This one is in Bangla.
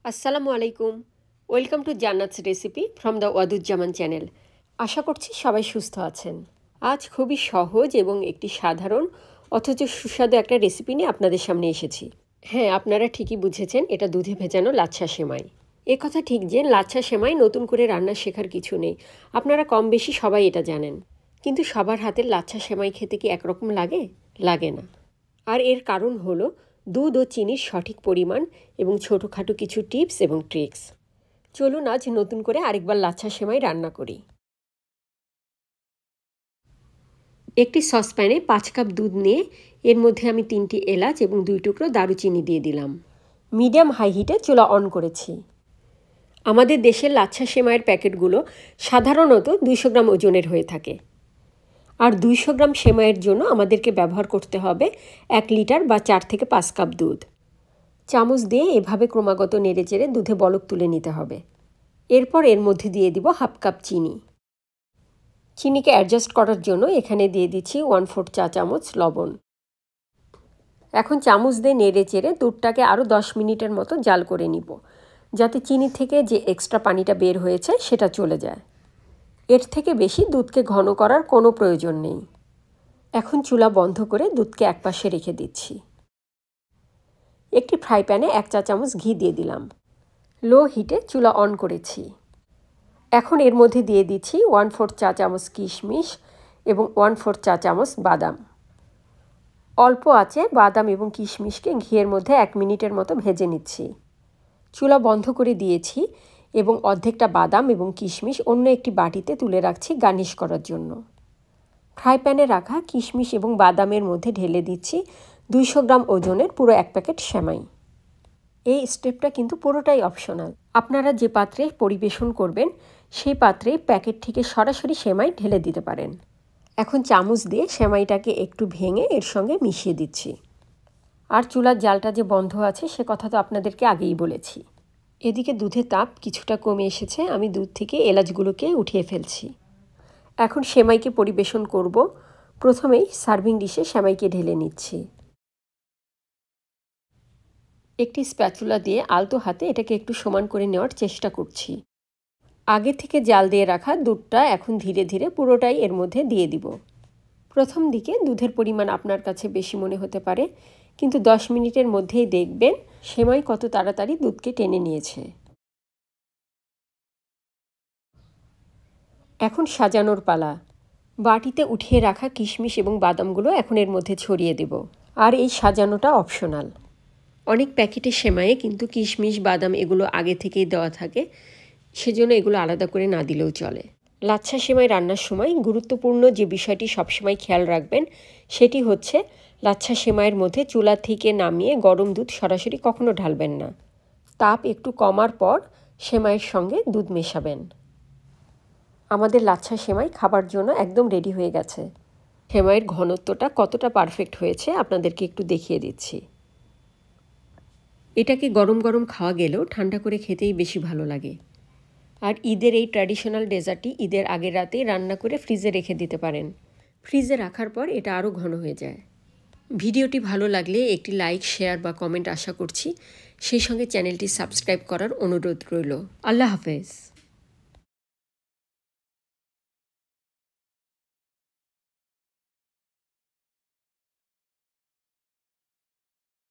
আসসালামু আলাইকুম। Welcome to Jannat's recipe from the Waduzzaman channel. আশা করছি সবাই সুস্থ আছেন। আজ খুবই সহজ এবং একটি সাধারণ অথচ সুস্বাদু একটা রেসিপি নিয়ে আপনাদের সামনে এসেছি। হ্যাঁ, আপনারা ঠিকই বুঝেছেন, এটা দুধে ভেজানো লাচ্ছা সেমাই। এ কথা ঠিক যে লাচ্ছা সেমাই নতুন করে রান্না শেখার কিছু নেই, আপনারা কম বেশি সবাই এটা জানেন। কিন্তু সবার হাতের লাচ্ছা সেমাই খেতে কি একরকম লাগে? লাগে না। আর এর কারণ হলো দুধ ও চিনির সঠিক পরিমাণ এবং ছোটোখাটো কিছু টিপস এবং ট্রিক্স। চলুন আজ নতুন করে আরেকবার লাচ্ছা সেমাই রান্না করি। একটি সসপ্যানে 5 কাপ দুধ নিয়ে এর মধ্যে আমি 3টি এলাচ এবং 2 টুকরো দারুচিনি দিয়ে দিলাম। মিডিয়াম হাই হিটে চুলা অন করেছি। আমাদের দেশের লাচ্ছা সেমাইয়ের প্যাকেটগুলো সাধারণত 200 গ্রাম ওজনের হয়ে থাকে। আর 200 গ্রাম সেমাইয়ের জন্য আমাদেরকে ব্যবহার করতে হবে 1 লিটার বা 4 থেকে 5 কাপ দুধ। চামচ দিয়ে এভাবে ক্রমাগত নেড়েচেড়ে দুধে বলক তুলে নিতে হবে। এরপর এর মধ্যে দিয়ে দিব হাফ কাপ চিনি। চিনিকে অ্যাডজাস্ট করার জন্য এখানে দিয়ে দিচ্ছি 1/4 চা চামচ লবণ। এখন চামচ দিয়ে নেড়েচেড়ে দুধটাকে আরও 10 মিনিটের মতো জাল করে নিব, যাতে চিনি থেকে যে এক্সট্রা পানিটা বের হয়েছে সেটা চলে যায়। এর থেকে বেশি দুধকে ঘন করার কোনো প্রয়োজন নেই। এখন চুলা বন্ধ করে দুধকে একপাশে রেখে দিচ্ছি। একটি ফ্রাই প্যানে 1 চা চামচ ঘি দিয়ে দিলাম। লো হিটে চুলা অন করেছি। এখন এর মধ্যে দিয়ে দিচ্ছি 1/4 চা চামচ কিশমিশ এবং 1/4 চা চামচ বাদাম। অল্প আঁচে বাদাম এবং কিশমিশকে ঘিয়ের মধ্যে 1 মিনিটের মতো ভেজে নিচ্ছি। চুলা বন্ধ করে দিয়েছি এবং অর্ধেকটা বাদাম এবং কিশমিশ অন্য একটি বাটিতে তুলে রাখছি গার্নিশ করার জন্য। ফ্রাই প্যানে রাখা কিশমিশ এবং বাদামের মধ্যে ঢেলে দিচ্ছি 200 গ্রাম ওজনের পুরো 1 প্যাকেট সেমাই। এই স্টেপটা কিন্তু পুরোটাই অপশনাল। আপনারা যে পাত্রে পরিবেশন করবেন সেই পাত্রে প্যাকেট থেকে সরাসরি সেমাই ঢেলে দিতে পারেন। এখন চামচ দিয়ে সেমাইটাকে একটু ভেঙে এর সঙ্গে মিশিয়ে দিচ্ছি। আর চুলার জালটা যে বন্ধ আছে সে কথা তো আপনাদেরকে আগেই বলেছি। এদিকে দুধের তাপ কিছুটা কমে এসেছে, আমি দুধ থেকে এলাচগুলোকে উঠিয়ে ফেলছি। এখন সেমাইকে পরিবেশন করব। প্রথমেই সার্ভিং ডিশে সেমাইকে ঢেলে নিচ্ছি। একটি স্প্যাচুলা দিয়ে আলতো হাতে এটাকে একটু সমান করে নেওয়ার চেষ্টা করছি। আগে থেকে জাল দিয়ে রাখা দুধটা এখন ধীরে ধীরে পুরোটাই এর মধ্যে দিয়ে দিব। প্রথম দিকে দুধের পরিমাণ আপনার কাছে বেশি মনে হতে পারে, কিন্তু 10 মিনিটের মধ্যেই দেখবেন সেমাই কত তাড়াতাড়ি দুধকে টেনে নিয়েছে। এখন সাজানোর পালা। বাটিতে উঠিয়ে রাখা কিশমিশ এবং বাদামগুলো এখন এর মধ্যে ছড়িয়ে দেব। আর এই সাজানোটা অপশনাল। অনেক প্যাকেটের সেমাইয়ে কিন্তু কিশমিশ বাদাম এগুলো আগে থেকেই দেওয়া থাকে, সেজন্য এগুলো আলাদা করে না দিলেও চলে। লাচ্ছা সেমাই রান্নার সময় গুরুত্বপূর্ণ যে বিষয়টি সবসময় খেয়াল রাখবেন সেটি হচ্ছে লাচ্ছা সেমাইয়ের মধ্যে চুলা থেকে নামিয়ে গরম দুধ সরাসরি কখনো ঢালবেন না। তাপ একটু কমার পর সেমাইয়ের সঙ্গে দুধ মেশাবেন। আমাদের লাচ্ছা সেমাই খাবার জন্য একদম রেডি হয়ে গেছে। সেমাইয়ের ঘনত্বটা কতটা পারফেক্ট হয়েছে আপনাদেরকে একটু দেখিয়ে দিচ্ছি। এটাকে গরম গরম খাওয়া গেলেও ঠান্ডা করে খেতেই বেশি ভালো লাগে। আর ঈদের এই ট্র্যাডিশনাল ডেজার্টটি ঈদের আগের রাতেই রান্না করে ফ্রিজে রেখে দিতে পারেন। ফ্রিজে রাখার পর এটা আরও ঘন হয়ে যায়। ভিডিওটি ভালো লাগলে একটি লাইক, শেয়ার বা কমেন্ট আশা করছি। সেই সঙ্গে চ্যানেলটি সাবস্ক্রাইব করার অনুরোধ রইল। আল্লাহ হাফেজ।